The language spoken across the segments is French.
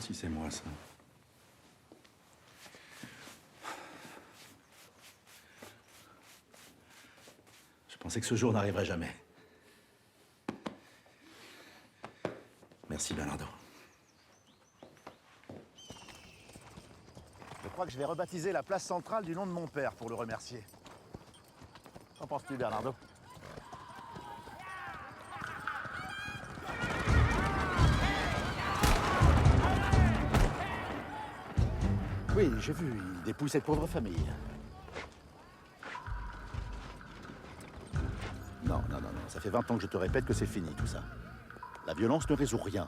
si c'est moi, ça. Je pensais que ce jour n'arriverait jamais. Merci, Bernardo. Je crois que je vais rebaptiser la place centrale du nom de mon père pour le remercier. Qu'en penses-tu, Bernardo? Oui, j'ai vu, il dépouille cette pauvre famille. Non, non, non, non, ça fait 20 ans que je te répète que c'est fini, tout ça. La violence ne résout rien.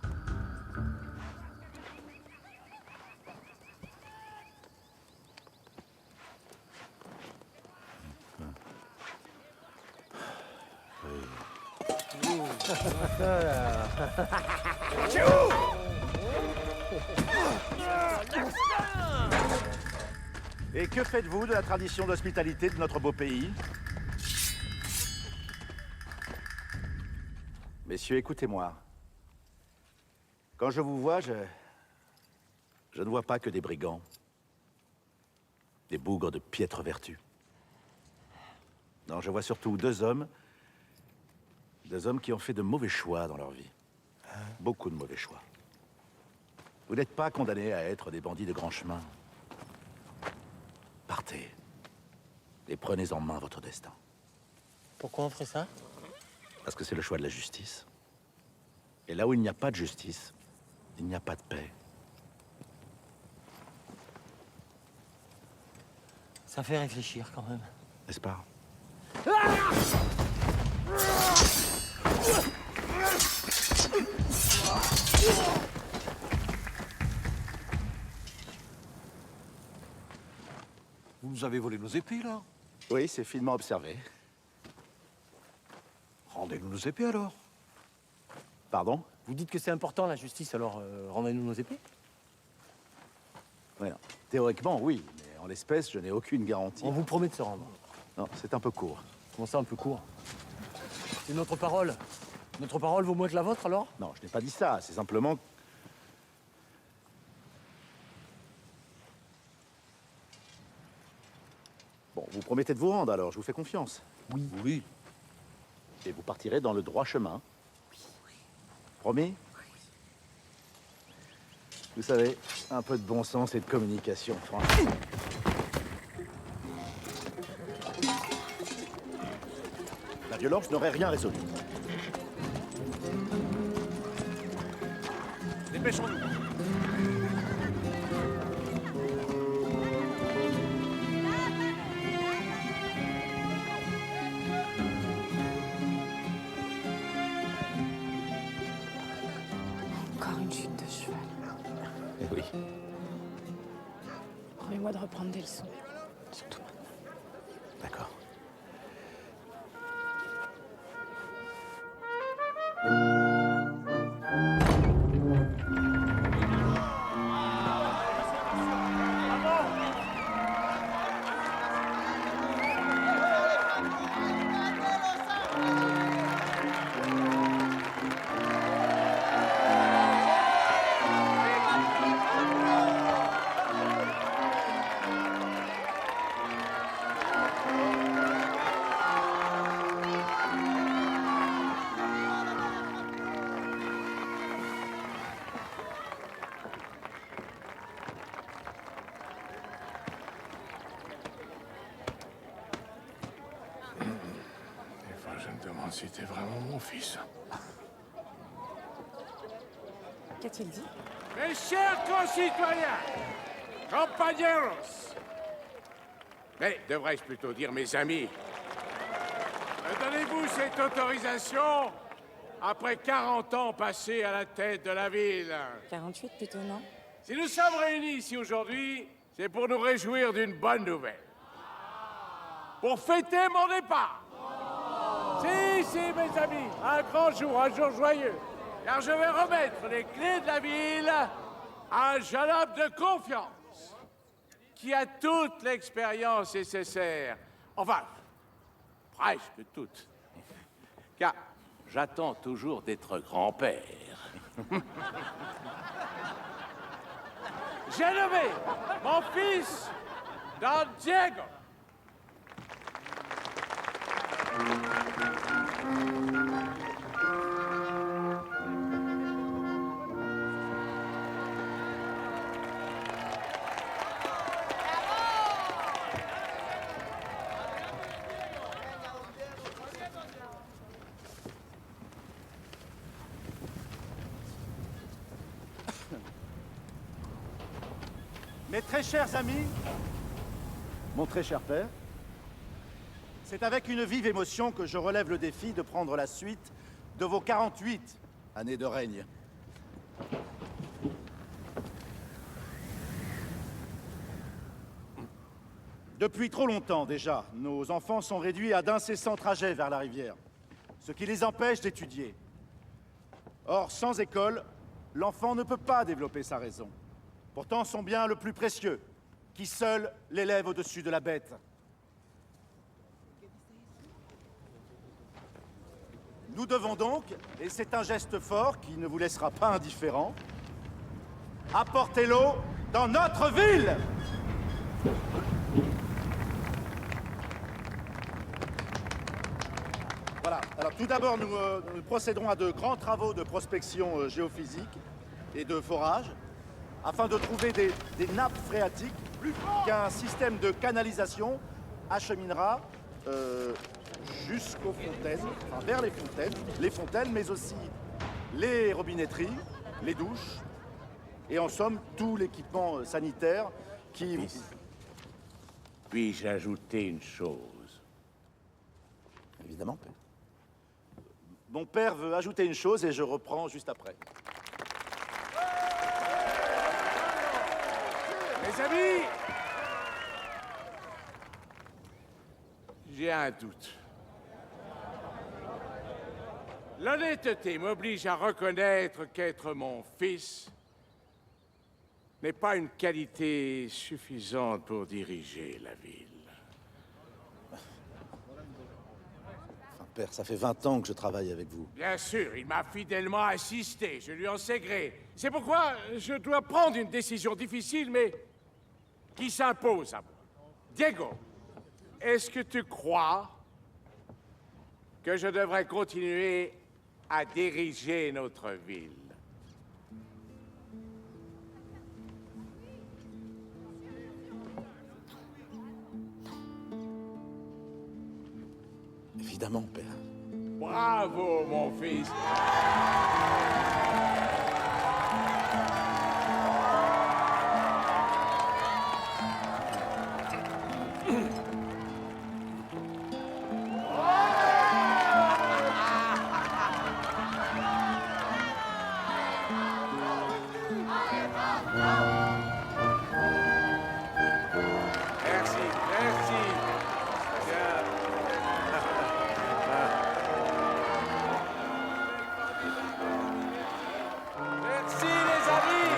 Et que faites-vous de la tradition d'hospitalité de notre beau pays? Messieurs, écoutez-moi. Quand je vous vois, je ne vois pas que des brigands. Des bougres de piètre vertu. Non, je vois surtout deux hommes. Deux hommes qui ont fait de mauvais choix dans leur vie. Beaucoup de mauvais choix. Vous n'êtes pas condamnés à être des bandits de grand chemin. Partez. Et prenez en main votre destin. Pourquoi on ferait ça? Parce que c'est le choix de la justice. Et là où il n'y a pas de justice, il n'y a pas de paix. Ça fait réfléchir quand même. N'est-ce pas? Vous nous avez volé nos épées, là? Oui, c'est finement observé. Rendez-nous nos épées, alors. Pardon? Vous dites que c'est important la justice, alors rendez-nous nos épées. Ouais, non. Théoriquement, oui, mais en l'espèce, je n'ai aucune garantie. On vous promet de se rendre. Non, c'est un peu court. Comment ça, un peu court? C'est notre parole. Notre parole vaut moins que la vôtre, alors? Non, je n'ai pas dit ça, c'est simplement... Bon, vous promettez de vous rendre, alors, je vous fais confiance. Oui. Oui. Et vous partirez dans le droit chemin. Oui. Promis? Vous savez, un peu de bon sens et de communication, franchement. La violence n'aurait rien résolu. Dépêchons-nous. Encore une chute de cheval. Eh oui. Promets-moi de reprendre des leçons. Surtout maintenant. D'accord. Je me demande si t'es vraiment mon fils. Qu'a-t-il dit? Mes chers concitoyens, compañeros, mais devrais-je plutôt dire mes amis, me donnez-vous cette autorisation après 40 ans passés à la tête de la ville? 48 plutôt, non? Si nous sommes réunis ici aujourd'hui, c'est pour nous réjouir d'une bonne nouvelle. Pour fêter mon départ. Si, mes amis, un grand jour, un jour joyeux. Car je vais remettre les clés de la ville à un jeune homme de confiance qui a toute l'expérience nécessaire. Enfin, presque toute. Car j'attends toujours d'être grand-père. j'ai nommé mon fils Don Diego. Mes très chers amis, mon très cher père, c'est avec une vive émotion que je relève le défi de prendre la suite de vos 48 années de règne. Depuis trop longtemps déjà, nos enfants sont réduits à d'incessants trajets vers la rivière, ce qui les empêche d'étudier. Or, sans école, l'enfant ne peut pas développer sa raison. Pourtant, son bien le plus précieux, qui seul l'élève au-dessus de la bête. Nous devons donc, et c'est un geste fort qui ne vous laissera pas indifférent, apporter l'eau dans notre ville! Voilà. Alors tout d'abord, nous procéderons à de grands travaux de prospection géophysique et de forage, afin de trouver des nappes phréatiques qu'un système de canalisation acheminera jusqu'aux fontaines, enfin vers les fontaines, mais aussi les robinetteries, les douches, et en somme, tout l'équipement sanitaire qui... Puis-je ajouter une chose? Évidemment, père. Mon père veut ajouter une chose et je reprends juste après. Mes amis, j'ai un doute. L'honnêteté m'oblige à reconnaître qu'être mon fils n'est pas une qualité suffisante pour diriger la ville. Enfin, père, ça fait 20 ans que je travaille avec vous. Bien sûr, il m'a fidèlement assisté, je lui en sais gré. C'est pourquoi je dois prendre une décision difficile, mais qui s'impose à moi. Diego, est-ce que tu crois que je devrais continuer à diriger notre ville? Évidemment, père. Bravo, mon fils. Merci, merci. Merci, les amis.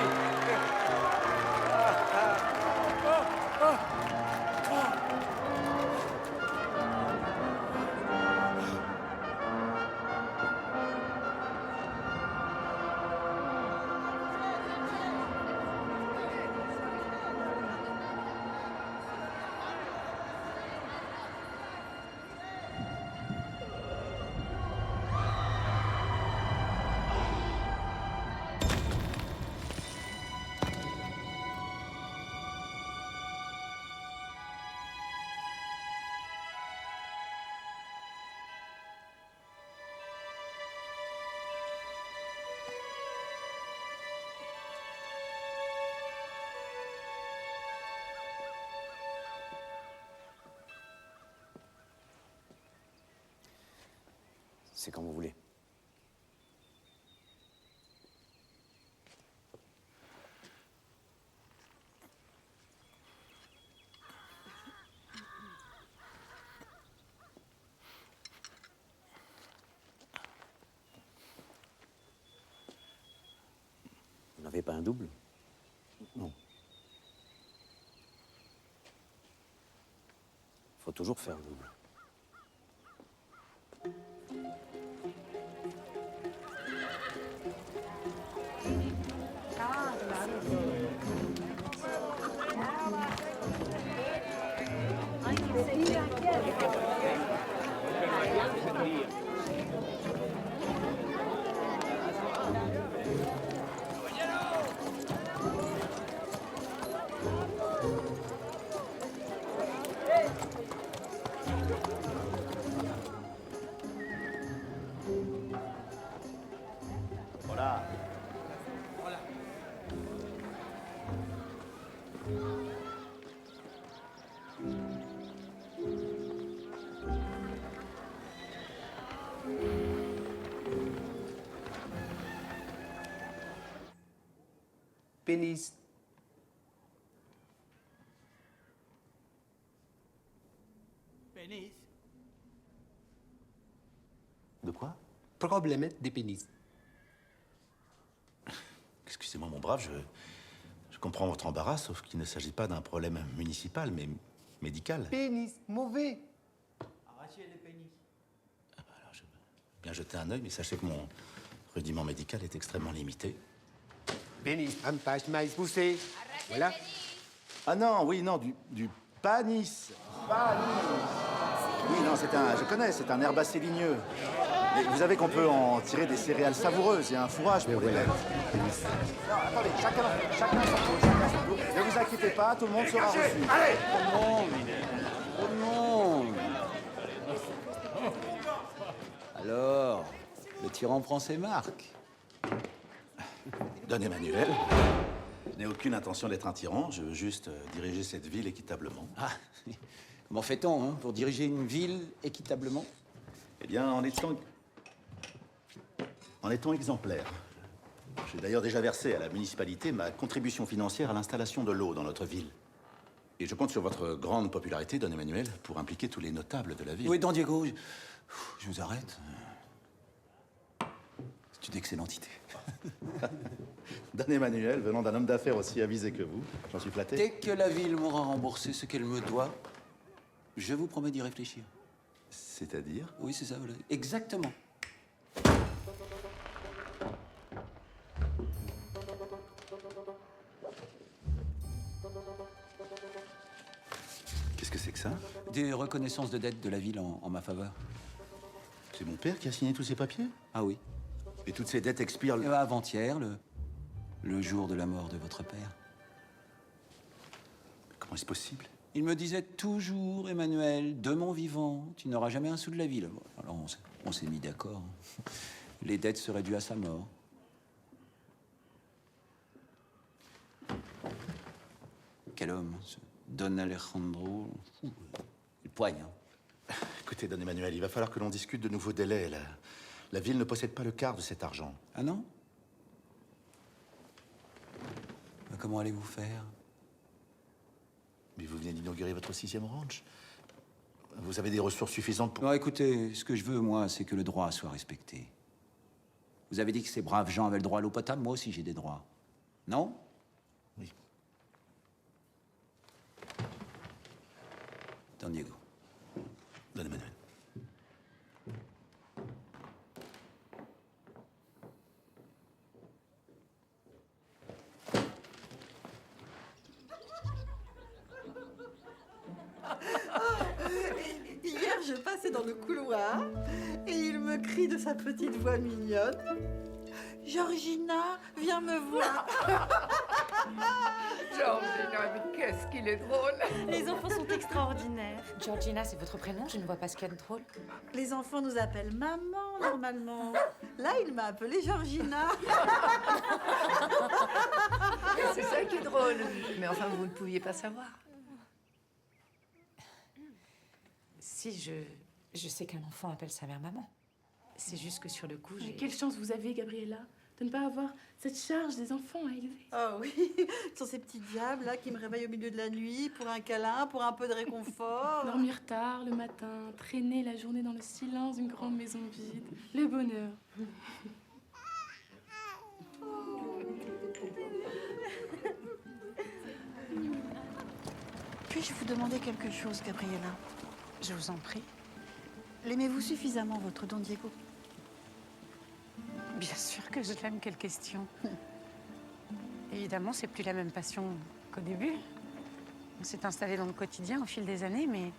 C'est quand vous voulez. Vous n'avez pas un double? Non. Faut toujours faire un double. Voilà. Pénis. De quoi? Problème des pénis. Excusez-moi, mon brave, je comprends votre embarras, sauf qu'il ne s'agit pas d'un problème municipal, mais médical. Pénis, mauvais. Alors, je vais bien jeter un œil, mais sachez que mon rudiment médical est extrêmement limité. Pénis, un page maïs poussé. Voilà. Ah non, oui, non, du panis. Oui, non, je connais, c'est un herbacé ligneux. Mais vous savez qu'on peut en tirer des céréales savoureuses. Il y a un fourrage pour les bêtes. Non, attendez, chacun son tour, chacun son tour. Ne vous inquiétez pas, tout le monde sera reçu. Allez! Alors, le tyran prend ses marques. Don Emmanuel, je n'ai aucune intention d'être un tyran. Je veux juste diriger cette ville équitablement. Ah, comment fait-on pour diriger une ville équitablement? Eh bien, en étant exemplaire. J'ai d'ailleurs déjà versé à la municipalité ma contribution financière à l'installation de l'eau dans notre ville. Et je compte sur votre grande popularité, Don Emmanuel, pour impliquer tous les notables de la ville. Oui, Don Diego, je vous arrête. C'est une excellente idée. Don Emmanuel, venant d'un homme d'affaires aussi avisé que vous, j'en suis flatté. Dès que la ville m'aura remboursé ce qu'elle me doit, je vous promets d'y réfléchir. C'est-à-dire? Oui, c'est ça, voilà. Exactement. Qu'est-ce que c'est que ça? Des reconnaissances de dette de la ville en ma faveur. C'est mon père qui a signé tous ces papiers? Ah oui. Et toutes ces dettes expirent le... Avant-hier, le jour de la mort de votre père. Comment est-ce possible? Il me disait toujours, Emmanuel, de mon vivant, tu n'auras jamais un sou de la ville. Alors on s'est mis d'accord. Les dettes seraient dues à sa mort. Quel homme, ce Don Alejandro. Il poigne. Écoutez, Don Emmanuel, il va falloir que l'on discute de nouveaux délais. La ville ne possède pas le quart de cet argent. Ah non? Mais comment allez-vous faire? Mais vous venez d'inaugurer votre 6e ranch. Vous avez des ressources suffisantes pour... Non, écoutez, ce que je veux, moi, c'est que le droit soit respecté. Vous avez dit que ces braves gens avaient le droit à l'eau potable, moi aussi j'ai des droits. Non? Oui. Don Diego. Don Emmanuel. Hier, je passais dans le couloir et il me crie de sa petite voix mignonne. Georgina, viens me voir. Georgina, mais qu'est-ce qu'il est drôle. Les enfants sont extraordinaires. Georgina, c'est votre prénom? Je ne vois pas ce qu'il y a de drôle. Les enfants nous appellent maman, normalement. Là, il m'a appelée Georgina. C'est ça qui est drôle. Mais enfin, vous ne pouviez pas savoir. Si, je sais qu'un enfant appelle sa mère maman. C'est juste que sur le coup, j'ai... Quelle chance vous avez, Gabriella, de ne pas avoir cette charge des enfants à élever. Oh oui, ce sont ces petits diables là qui me réveillent au milieu de la nuit pour un câlin, pour un peu de réconfort. Dormir tard le matin, traîner la journée dans le silence d'une grande maison vide, le bonheur. Puis-je vous demander quelque chose, Gabriella? Je vous en prie. L'aimez-vous suffisamment, votre Don Diego? Bien sûr que je l'aime, quelle question. Évidemment, c'est plus la même passion qu'au début. On s'est installé dans le quotidien au fil des années, mais...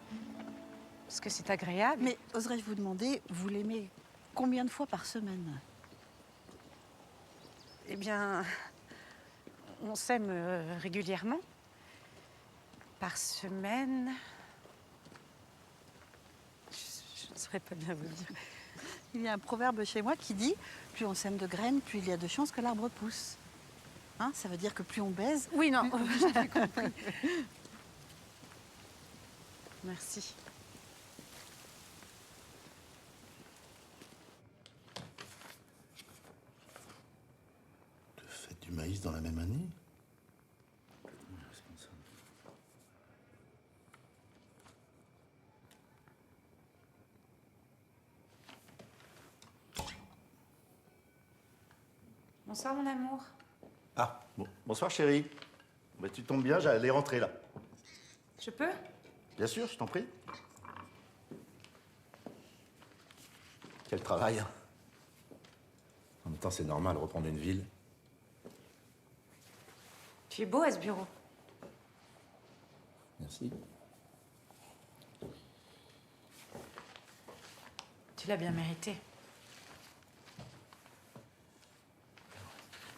parce que c'est agréable. Mais oserais-je vous demander, vous l'aimez combien de fois par semaine? Eh bien, on s'aime régulièrement. Par semaine... saurais pas bien vous dire. Il y a un proverbe chez moi qui dit « Plus on sème de graines, plus il y a de chances que l'arbre pousse. » Hein, ça veut dire que plus on baise... Oui, non, j'ai compris. Merci. Deux fêtes du maïs dans la même année? Bonsoir, mon amour. Ah, bon. Bonsoir chérie. Bah, tu tombes bien, j'allais rentrer là. Je peux? Bien sûr, je t'en prie. Quel travail, hein. En même temps, c'est normal, reprendre une ville. Tu es beau à ce bureau. Merci. Tu l'as bien mérité.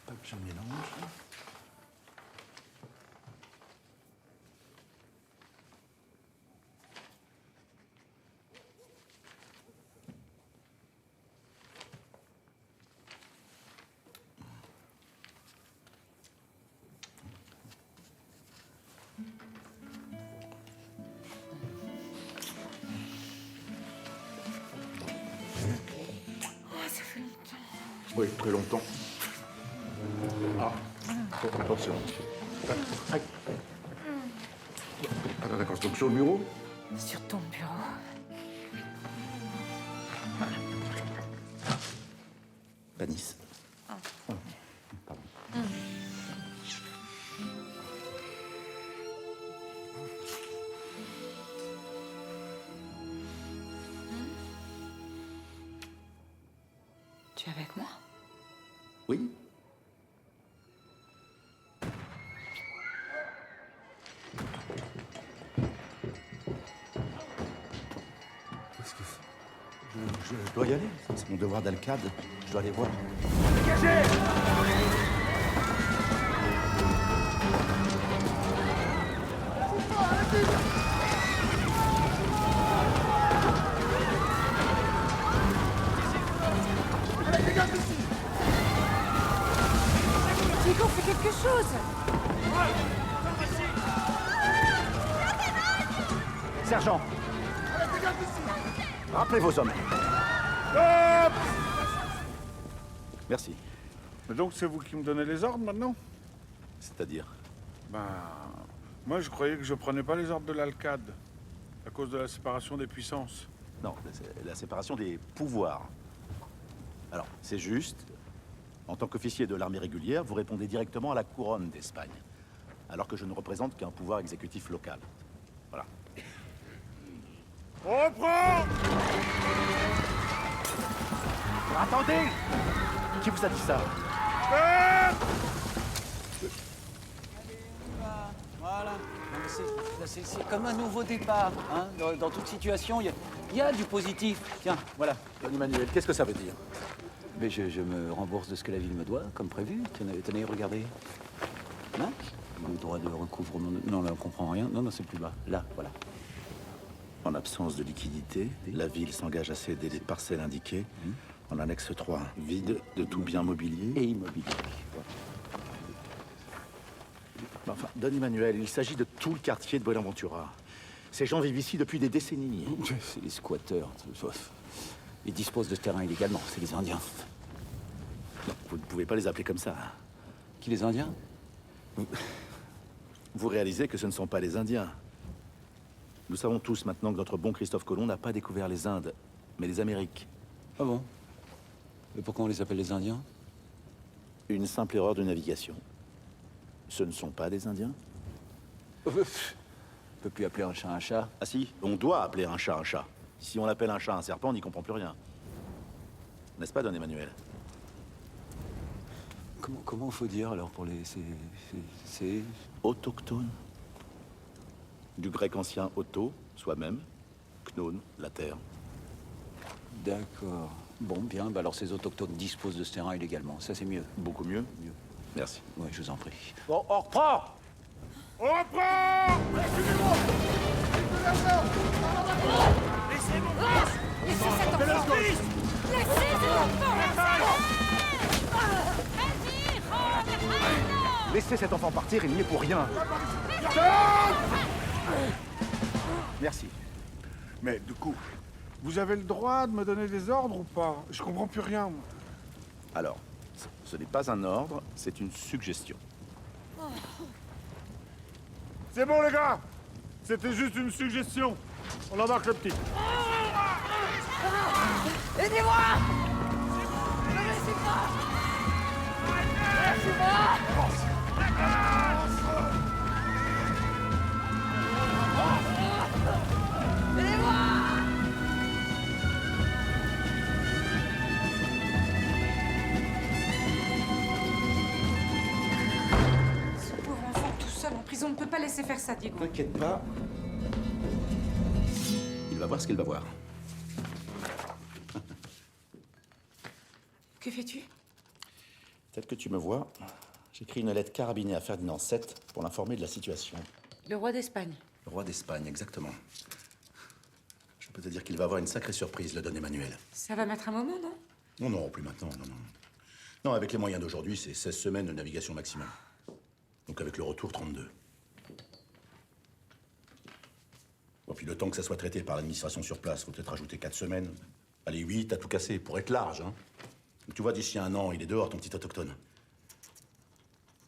Pas que je mélange. Oui, très longtemps. Ah, attention. Aïe. Ah, d'accord, donc sur le bureau? Sur ton bureau. Panis. Ah. Pardon. Tu es avec moi? Oui. Qu'est-ce que c'est? Je dois y aller. C'est mon devoir d'alcade. Je dois aller voir. Nico, fais quelque chose! Sergent! Rappelez vos hommes. Merci. Mais donc c'est vous qui me donnez les ordres maintenant? C'est-à-dire? Ben, moi je croyais que je prenais pas les ordres de l'Alcade, à cause de la séparation des puissances. Non, c'est la séparation des pouvoirs. Alors, c'est juste. En tant qu'officier de l'armée régulière, vous répondez directement à la couronne d'Espagne. Alors que je ne représente qu'un pouvoir exécutif local. Voilà. On reprend! Attendez! Qui vous a dit ça? Voilà. Non, mais c'est comme un nouveau départ. Hein. Dans toute situation, il y a du positif. Tiens, voilà. Don Emmanuel, qu'est-ce que ça veut dire? Mais je me rembourse de ce que la ville me doit, comme prévu. Tenez, regardez. Hein? Le droit de recouvrement... Non, là, on comprend rien. Non, c'est plus bas. Là, voilà. En absence de liquidité, la ville s'engage à céder les parcelles indiquées en annexe 3, vide de tout bien mobilier Et immobilier. Voilà. Enfin, Don Emmanuel, il s'agit de tout le quartier de Buenaventura. Ces gens vivent ici depuis des décennies. C'est les squatteurs. Ils disposent de ce terrain illégalement. C'est les Indiens. Non, vous ne pouvez pas les appeler comme ça. Qui, les Indiens? Vous réalisez que ce ne sont pas les Indiens. Nous savons tous maintenant que notre bon Christophe Colomb n'a pas découvert les Indes, mais les Amériques. Ah bon? Et pourquoi on les appelle les Indiens? Une simple erreur de navigation. Ce ne sont pas des Indiens? On peut plus appeler un chat un chat. Ah si, on doit appeler un chat un chat. Si on appelle un chat un serpent, on n'y comprend plus rien. N'est-ce pas, Don Emmanuel? Comment faut dire alors pour les... C'est... Autochtone. Du grec ancien auto, soi-même, knon, la terre. D'accord. Bon, bien, bah alors ces autochtones disposent de ce terrain illégalement. Ça, c'est mieux. Beaucoup mieux? Mieux. Merci. Oui, je vous en prie. Bon, on reprend! On reprend! Laissez mon fils! Laissez cet enfant partir, il n'y est pour rien. Merci. Mais du coup, vous avez le droit de me donner des ordres ou pas? Je comprends plus rien, moi. Alors, ce n'est pas un ordre, c'est une suggestion. C'est bon, les gars. C'était juste une suggestion. On embarque le petit. Aidez-moi! Ne me laissez pas! Ce pauvre enfant tout seul en prison, on ne peut pas laisser faire ça, Diego. T'inquiète pas. Il va voir ce qu'il va voir. Que fais-tu? Peut-être que tu me vois. J'écris une lettre carabinée à Ferdinand VII pour l'informer de la situation. Le roi d'Espagne. Le roi d'Espagne, exactement. Je peux te dire qu'il va avoir une sacrée surprise, le don Emmanuel. Ça va mettre un moment, non? Non, non, plus maintenant, non, non. Non, avec les moyens d'aujourd'hui, c'est 16 semaines de navigation maximum. Donc avec le retour, 32. Bon, puis le temps que ça soit traité par l'administration sur place, faut peut-être rajouter 4 semaines. Allez, 8 à tout casser, pour être large, hein. Donc, tu vois, d'ici un an, il est dehors, ton petit autochtone.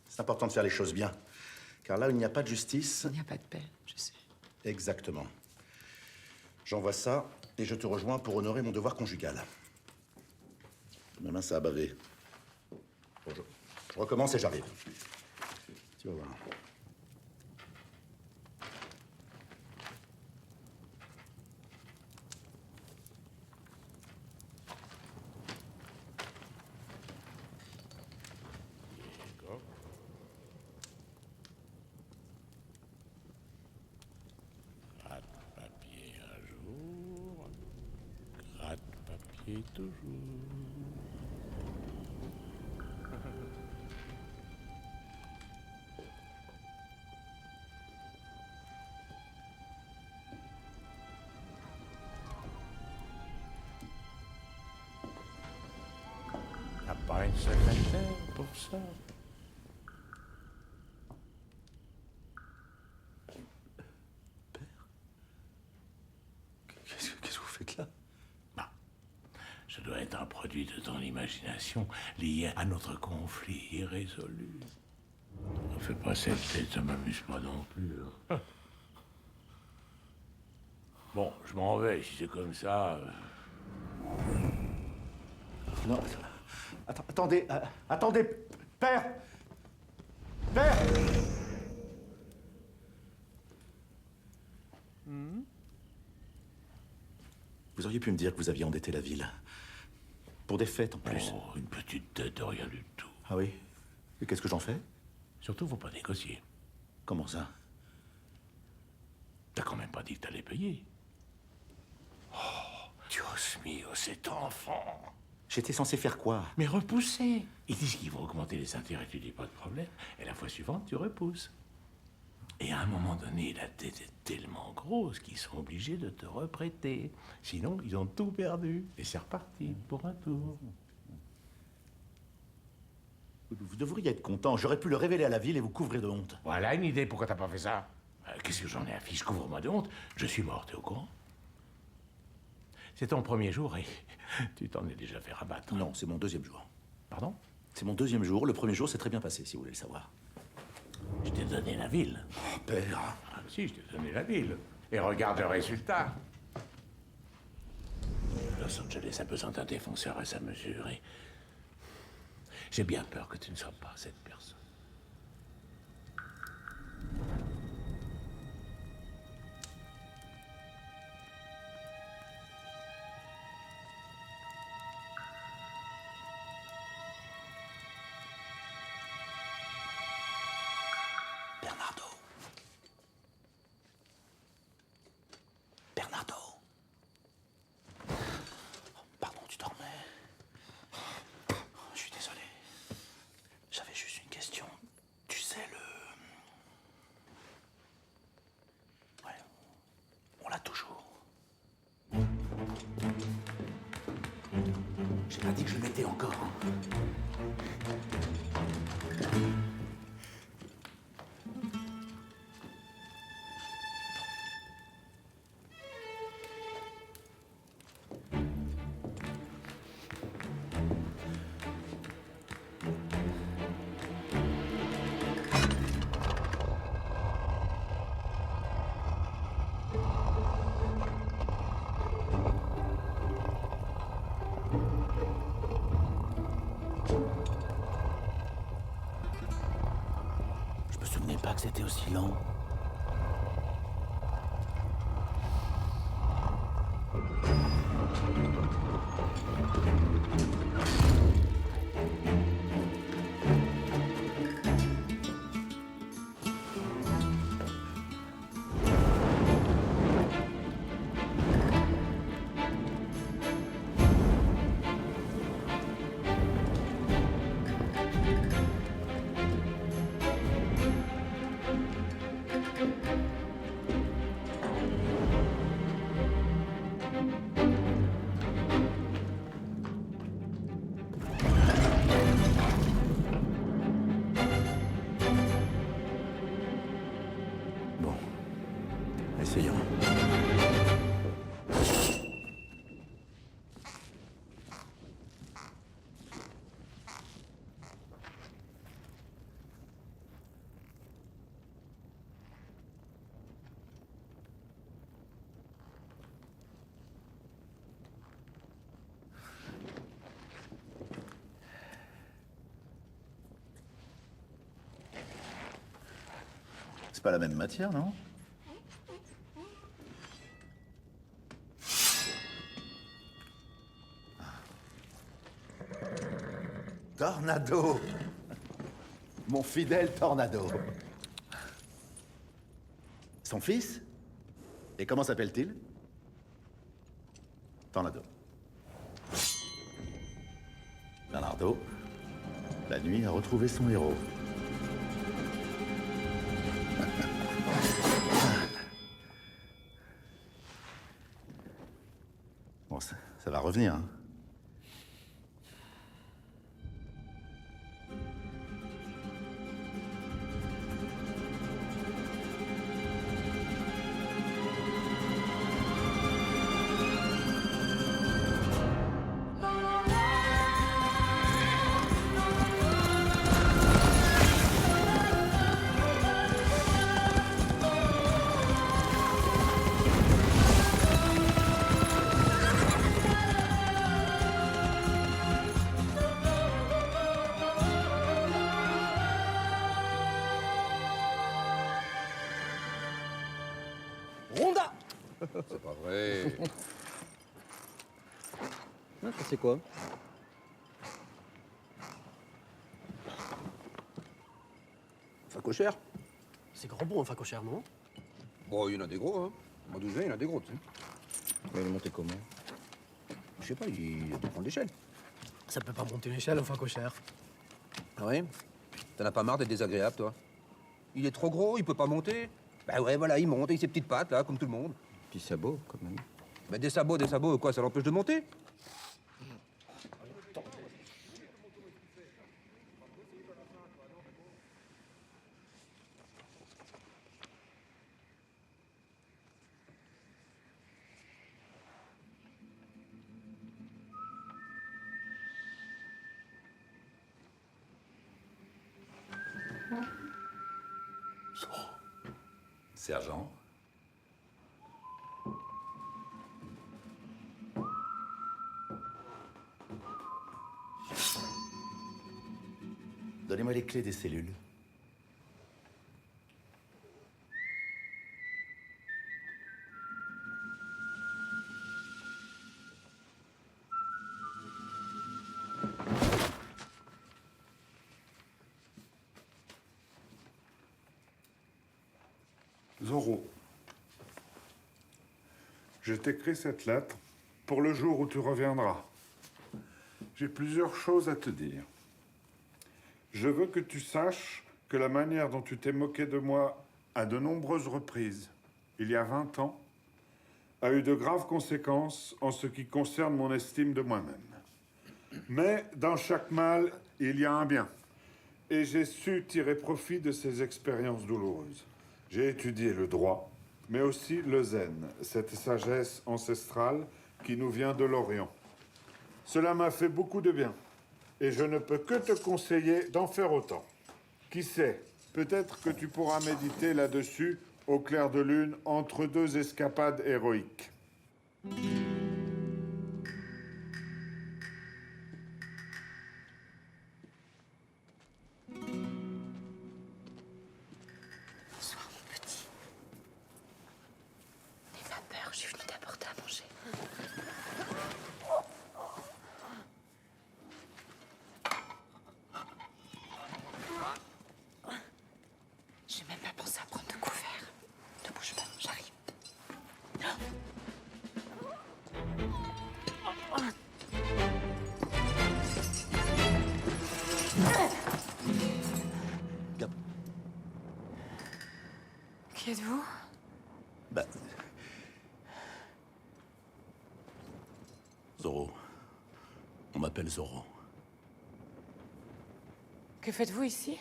C'est important de faire les choses bien. Car là où il n'y a pas de justice... Il n'y a pas de paix, je sais. Exactement. J'envoie ça et je te rejoins pour honorer mon devoir conjugal. Ma main, ça a bavé. Bon, je recommence et j'arrive. Tu vas voir. Gratte-papier un jour, gratte-papier toujours. T'as pas une secrétaire pour ça? Qu'est-ce que vous faites là? Ce doit être un produit de ton imagination lié à notre conflit irrésolu. Ne fais pas cette tête, ça m'amuse pas non plus. Hein. Bon, je m'en vais, si c'est comme ça. Non, attendez, attendez, père! Père! Vous auriez pu me dire que vous aviez endetté la ville. Pour des fêtes, en plus. Oh, une petite tête de rien du tout. Ah oui? Et qu'est-ce que j'en fais? Surtout, faut pas négocier. Comment ça? T'as quand même pas dit que t'allais payer. Oh, Dios mio, cet enfant! J'étais censé faire quoi? Mais repousser! Ils disent qu'ils vont augmenter les intérêts, tu dis pas de problème. Et la fois suivante, tu repousses. Et à un moment donné, la dette est tellement grosse qu'ils sont obligés de te reprêter. Sinon, ils ont tout perdu. Et c'est reparti pour un tour. Vous devriez être content. J'aurais pu le révéler à la ville et vous couvrir de honte. Voilà une idée, pourquoi t'as pas fait ça? Qu'est-ce que j'en ai à fiche? Couvre-moi de honte. Je suis mort, t'es au courant? C'est ton premier jour et tu t'en es déjà fait rabattre. Non, c'est mon deuxième jour. Pardon? C'est mon deuxième jour. Le premier jour s'est très bien passé, si vous voulez le savoir. Je t'ai donné la ville. Oh, père. Ah, si, je t'ai donné la ville. Et regarde le résultat. Los Angeles a besoin d'un défenseur à sa mesure et... J'ai bien peur que tu ne sois pas cette personne. Bernardo. Bernardo. Pardon, tu dormais. Je suis désolé. J'avais juste une question. Tu sais, Ouais, on l'a toujours. J'ai pas dit que je le mettais encore. c'était aussi lent. Bon, essayons. C'est pas la même matière, non? Tornado! Mon fidèle Tornado. Son fils? Et comment s'appelle-t-il? Tornado. Leonardo, la nuit a retrouvé son héros. Bon, ça va revenir, hein. Ronda! C'est pas vrai. Ah, ça c'est quoi? Facochère. C'est grand bon un facochère, non? Bon, il y en a des gros, hein. En 12 ans, il y en a des gros, tu sais. Mais il est monté comment? Je sais pas, il dépend de l'échelle. Ça peut pas monter l'échelle un facochère. Ah ouais? T'en as pas marre d'être désagréable, toi? Il est trop gros, il peut pas monter? Bah ouais, voilà, il monte avec ses petites pattes, là, comme tout le monde. Puis sabot, quand même. Bah des sabots, quoi, ça l'empêche de monter? Sergent. Donnez-moi les clés des cellules. Zorro, je t'écris cette lettre pour le jour où tu reviendras. J'ai plusieurs choses à te dire. Je veux que tu saches que la manière dont tu t'es moqué de moi à de nombreuses reprises, il y a 20 ans, a eu de graves conséquences en ce qui concerne mon estime de moi-même. Mais dans chaque mal, il y a un bien. Et j'ai su tirer profit de ces expériences douloureuses. J'ai étudié le droit, mais aussi le zen, cette sagesse ancestrale qui nous vient de l'Orient. Cela m'a fait beaucoup de bien, et je ne peux que te conseiller d'en faire autant. Qui sait, peut-être que tu pourras méditer là-dessus au clair de lune entre deux escapades héroïques. Qui êtes-vous? Bah... Zorro. On m'appelle Zorro. Que faites-vous ici?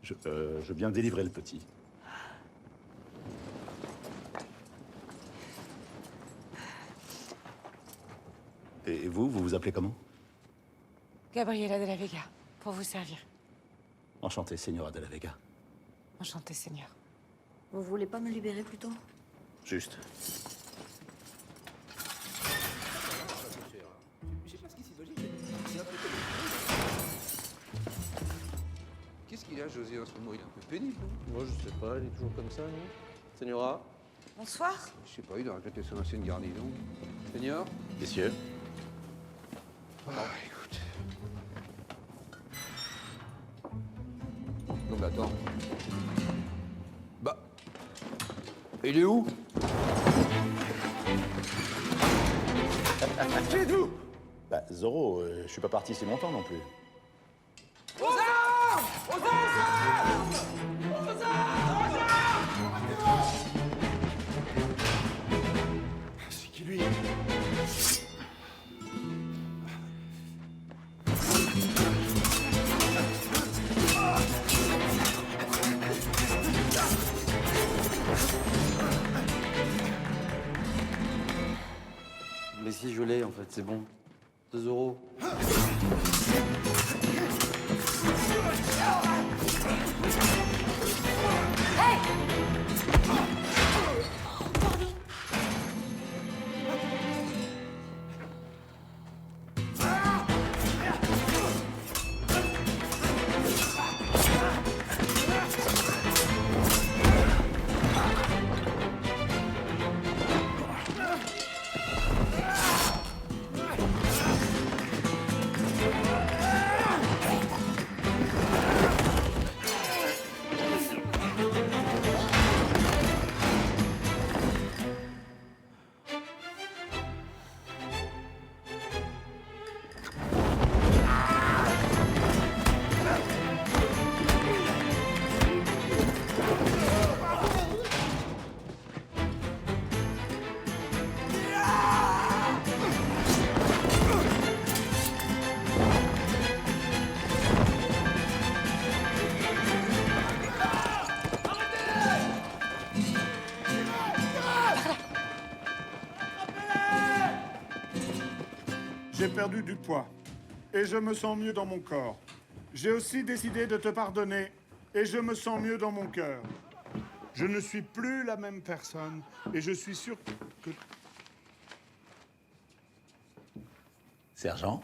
Je viens délivrer le petit. Et vous vous appelez comment? Gabriela de la Vega, pour vous servir. Enchanté, Señora de la Vega. Enchanté, Seigneur. Vous voulez pas me libérer plus tôt? Juste. Qu'est-ce qu'il a, José, en ce moment? Il est un peu pénible, non? Moi, je sais pas, il est toujours comme ça, non? Señora? Bonsoir. Je sais pas, il doit regretter son ancienne garnison. Seigneur? Messieurs. Ah, écoute. Non, mais attends. Bah. Il est où? Qui êtes-vous? Bah, Zorro, je suis pas parti si longtemps non plus. Aux armes! Aux armes! Aux armes! C'est qui lui? Mais si je l'ai, en fait, c'est bon. 2 euros. J'ai perdu du poids et je me sens mieux dans mon corps. J'ai aussi décidé de te pardonner et je me sens mieux dans mon cœur. Je ne suis plus la même personne et je suis sûr que... Sergent?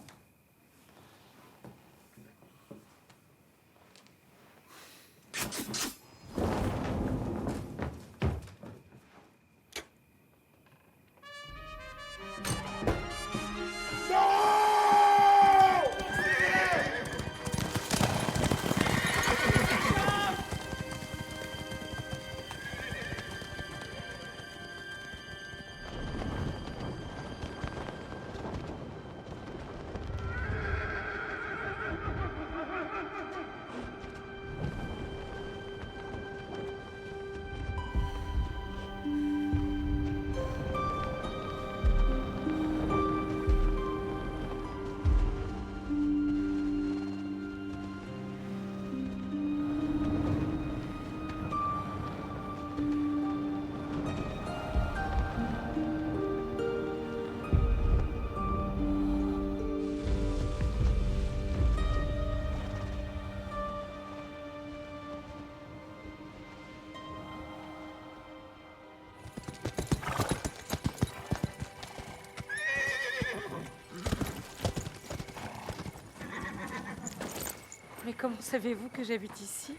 Mais comment savez-vous que j'habite ici?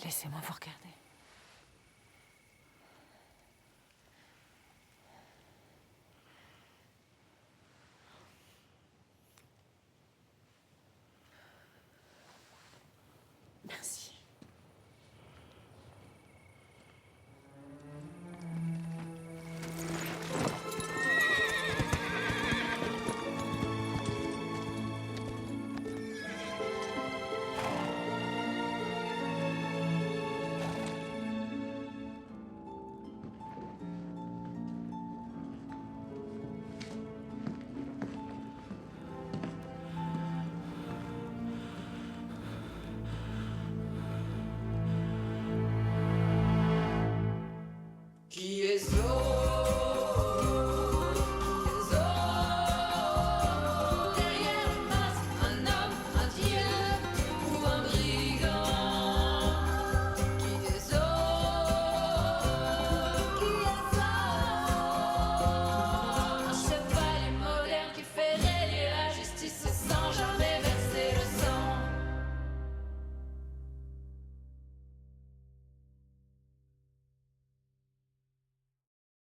Laissez-moi vous regarder.